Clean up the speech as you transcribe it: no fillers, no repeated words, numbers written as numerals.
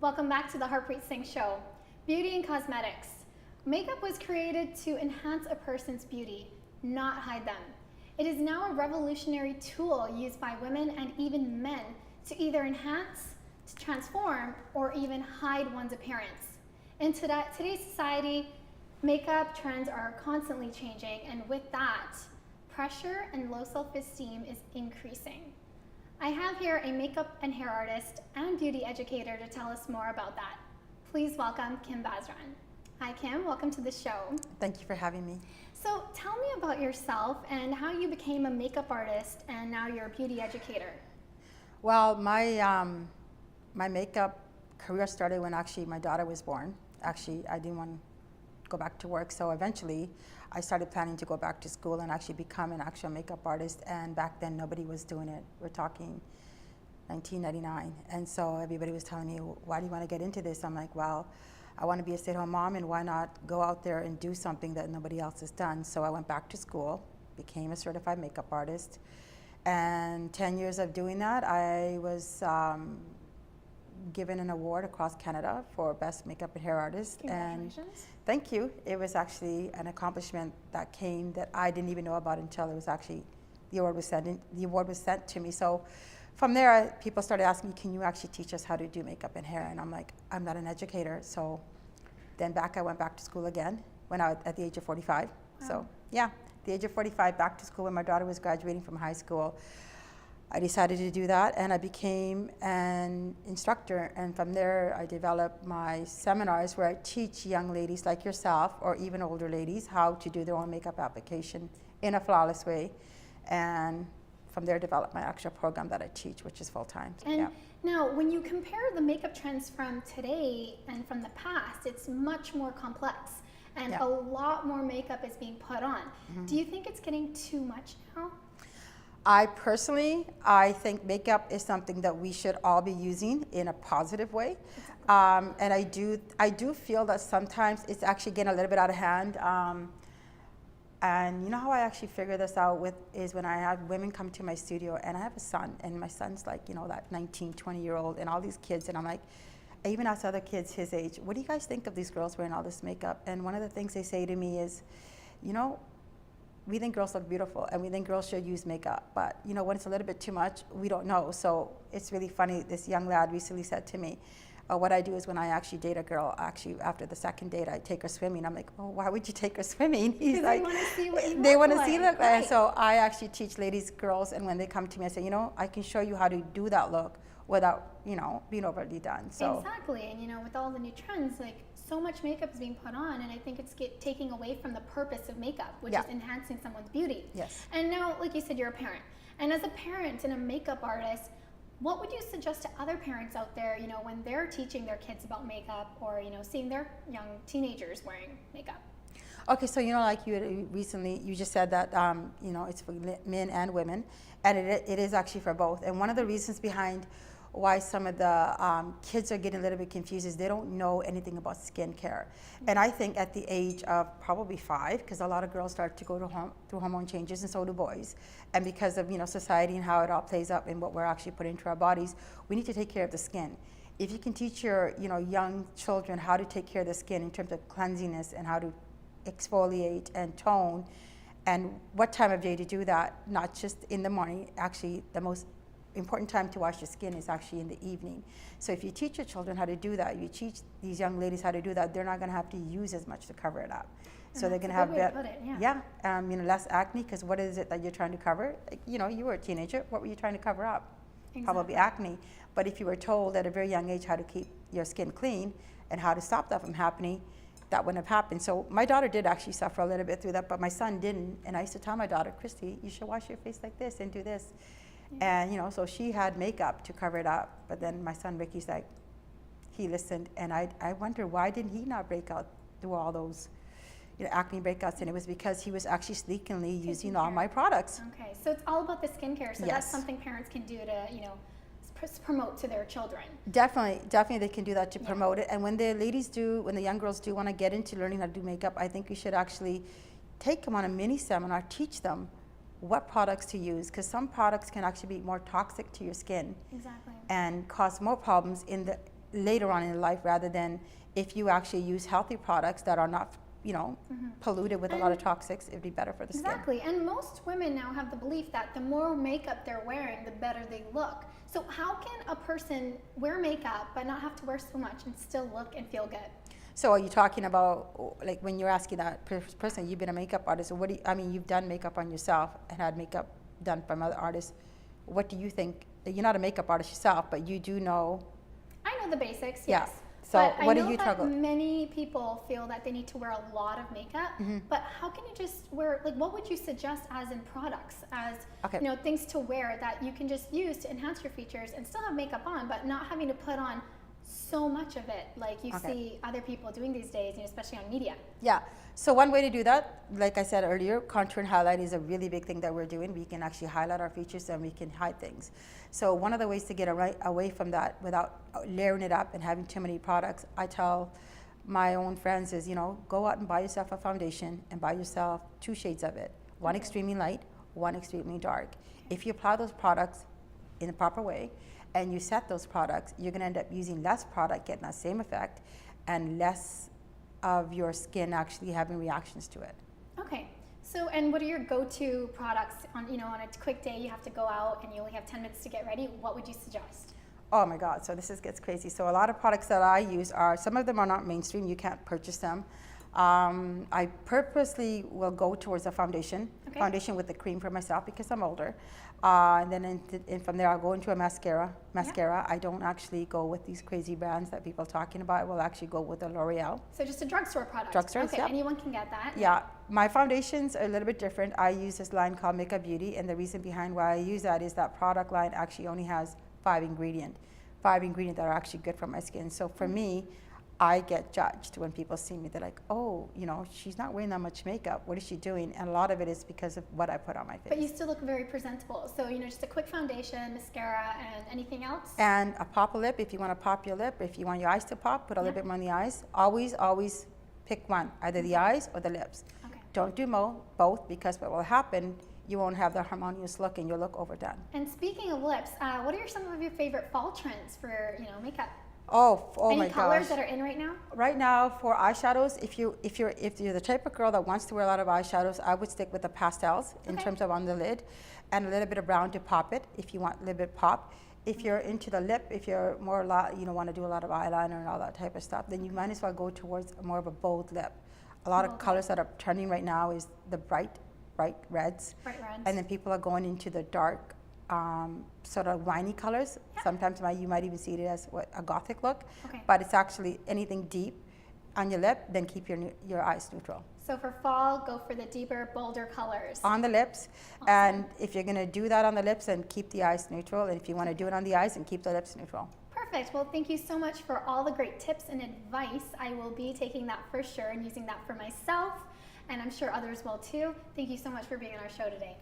Welcome back to the Harpreet Singh Show. Beauty and cosmetics. Makeup was created to enhance a person's beauty, not hide them. It is now a revolutionary tool used by women and even men to either enhance, to transform, or even hide one's appearance. In today's society, makeup trends are constantly changing, and with that, pressure and low self-esteem is increasing. I have here a makeup and hair artist and beauty educator to tell us more about that. Please welcome Kim Basran. Hi Kim, welcome to the show. Thank you for having me. So tell me about yourself and how you became a makeup artist and now you're a beauty educator. Well, my makeup career started when actually my daughter was born. Actually, I didn't want to go back to work, so eventually I started planning to go back to school and actually become an actual makeup artist, and back then nobody was doing it. We're talking 1999, and so everybody was telling me, why do you want to get into this? I'm like, well, I want to be a stay-at-home mom, and why not go out there and do something that nobody else has done? So I went back to school, became a certified makeup artist, and 10 years of doing that, I was given an award across Canada for Best Makeup and Hair Artist. Congratulations. And thank you. It was actually an accomplishment that came that I didn't even know about until it was actually, the award was sent to me. So from there, people started asking me, can you actually teach us how to do makeup and hair? And I'm like, I'm not an educator. So then I went back to school again when I was at the age of 45. Wow. So yeah, the age of 45, back to school when my daughter was graduating from high school. I decided to do that, and I became an instructor, and from there I developed my seminars where I teach young ladies like yourself or even older ladies how to do their own makeup application in a flawless way, and from there developed my actual program that I teach, which is full-time. And yeah. now when you compare the makeup trends from today and from the past, it's much more complex and Yeah. a lot more makeup is being put on. Do you think it's getting too much now? I think makeup is something that we should all be using in a positive way. Exactly. And I do feel that sometimes it's actually getting a little bit out of hand. And you know how I actually figure this out is when I have women come to my studio, and I have a son, and my son's like, that 19, 20-year-old, and all these kids, and I'm like, I even ask other kids his age, what do you guys think of these girls wearing all this makeup? And one of the things they say to me is, we think girls look beautiful, and we think girls should use makeup, but when it's a little bit too much, we don't know. So it's really funny. This young lad recently said to me, what I do is when I actually date a girl, actually after the second date, I take her swimming. I'm like, oh, why would you take her swimming? He's like, they want to see what you they look want to like. see look. Right. And so I actually teach ladies, girls, and when they come to me, I say, I can show you how to do that look without, being overly done. So exactly, and with all the new trends, like so much makeup is being put on, and I think it's taking away from the purpose of makeup, which Yeah. is enhancing someone's beauty. Yes. And now, like you said, you're a parent, and as a parent and a makeup artist, what would you suggest to other parents out there, when they're teaching their kids about makeup, or seeing their young teenagers wearing makeup? Okay, so like you just said that it's for men and women, and it is actually for both. And one of the reasons behind why some of the kids are getting a little bit confused is they don't know anything about skincare. And I think at the age of probably 5, because a lot of girls start to go through hormone changes, and so do boys. And because of society and how it all plays up and what we're actually putting into our bodies, we need to take care of the skin. If you can teach your young children how to take care of the skin in terms of cleanliness and how to exfoliate and tone, and what time of day to do that, not just in the morning. Actually, the most important time to wash your skin is actually in the evening. So if you teach your children how to do that, you teach these young ladies how to do that, they're not going to have to use as much to cover it up. So they're going to have less acne, because what is it that you're trying to cover? You were a teenager. What were you trying to cover up? Exactly. Probably acne. But if you were told at a very young age how to keep your skin clean and how to stop that from happening, that wouldn't have happened. So my daughter did actually suffer a little bit through that, but my son didn't. And I used to tell my daughter, Christy, you should wash your face like this and do this. Yeah. And so she had makeup to cover it up. But then my son Ricky's like, he listened, and I wonder, why didn't he not break out through all those acne breakouts? And it was because he was actually sneakily using all my products. Okay, so it's all about the skincare. So Yes. that's something parents can do to promote to their children. Definitely they can do that to promote it. And when the young girls do want to get into learning how to do makeup, I think we should actually take them on a mini seminar, teach them what products to use, because some products can actually be more toxic to your skin. Exactly. And cause more problems later on in life rather than if you actually use healthy products that are not, polluted with a lot of toxics, it'd be better for the skin. Exactly, and most women now have the belief that the more makeup they're wearing, the better they look. So how can a person wear makeup but not have to wear so much and still look and feel good? So are you talking about, like when you're asking that person, you've been a makeup artist, so you've done makeup on yourself and had makeup done from other artists. What do you think? You're not a makeup artist yourself, but you do know. I know the basics, Yeah. yes. So but what I do know you that talk about? many people feel that they need to wear a lot of makeup, but how can you just wear, like what would you suggest as in products, as Okay. things to wear that you can just use to enhance your features and still have makeup on, but not having to put on so much of it like you see other people doing these days, especially on media. Yeah. So one way to do that, like I said earlier, contour and highlight is a really big thing that we're doing. We can actually highlight our features and we can hide things. So one of the ways to get away from that without layering it up and having too many products, I tell my own friends is, go out and buy yourself a foundation and buy yourself 2 shades of it. One extremely light, one extremely dark. If you apply those products in the proper way and you set those products, you're going to end up using less product, getting that same effect, and less of your skin actually having reactions to it. Okay. So, and what are your go-to products on a quick day you have to go out and you only have 10 minutes to get ready? What would you suggest? Oh my God, so gets crazy. So a lot of products that I use some of them are not mainstream, you can't purchase them. I purposely will go towards a foundation with the cream for myself because I'm older. And then from there I'll go into a mascara. I don't actually go with these crazy brands that people are talking about. I will actually go with a L'Oreal. So just a drugstore product. Drugstores, okay, anyone can get that. Yeah, my foundations are a little bit different. I use this line called Makeup Beauty, and the reason behind why I use that is that product line actually only has 5 ingredients that are actually good for my skin. So for me, I get judged when people see me. They're like, oh, she's not wearing that much makeup. What is she doing? And a lot of it is because of what I put on my face. But you still look very presentable. So, just a quick foundation, mascara, and anything else? And a pop lip, if you want to pop your lip. If you want your eyes to pop, put a little bit more on the eyes. Always pick one, either the eyes or the lips. Okay. Don't do both, because what will happen, you won't have the harmonious look and you'll look overdone. And speaking of lips, what are some of your favorite fall trends for, makeup? Oh my gosh. Any colors that are in right now? Right now for eyeshadows, if you're the type of girl that wants to wear a lot of eyeshadows, I would stick with the pastels in terms of on the lid, and a little bit of brown to pop it if you want a little bit pop. If you're into the lip, if you're more want to do a lot of eyeliner and all that type of stuff, then you might as well go towards more of a bold lip. A lot of colors that are trending right now is the bright reds. Bright reds. And then people are going into the dark sort of winey colors. Yeah. Sometimes you might even see it as a gothic look, Okay. but it's actually anything deep on your lip, then keep your eyes neutral. So for fall, go for the deeper, bolder colors. On the lips, Awesome. and if you're going to do that on the lips, then keep the eyes neutral, and if you want to do it on the eyes, then keep the lips neutral. Perfect. Well, thank you so much for all the great tips and advice. I will be taking that for sure and using that for myself, and I'm sure others will too. Thank you so much for being on our show today.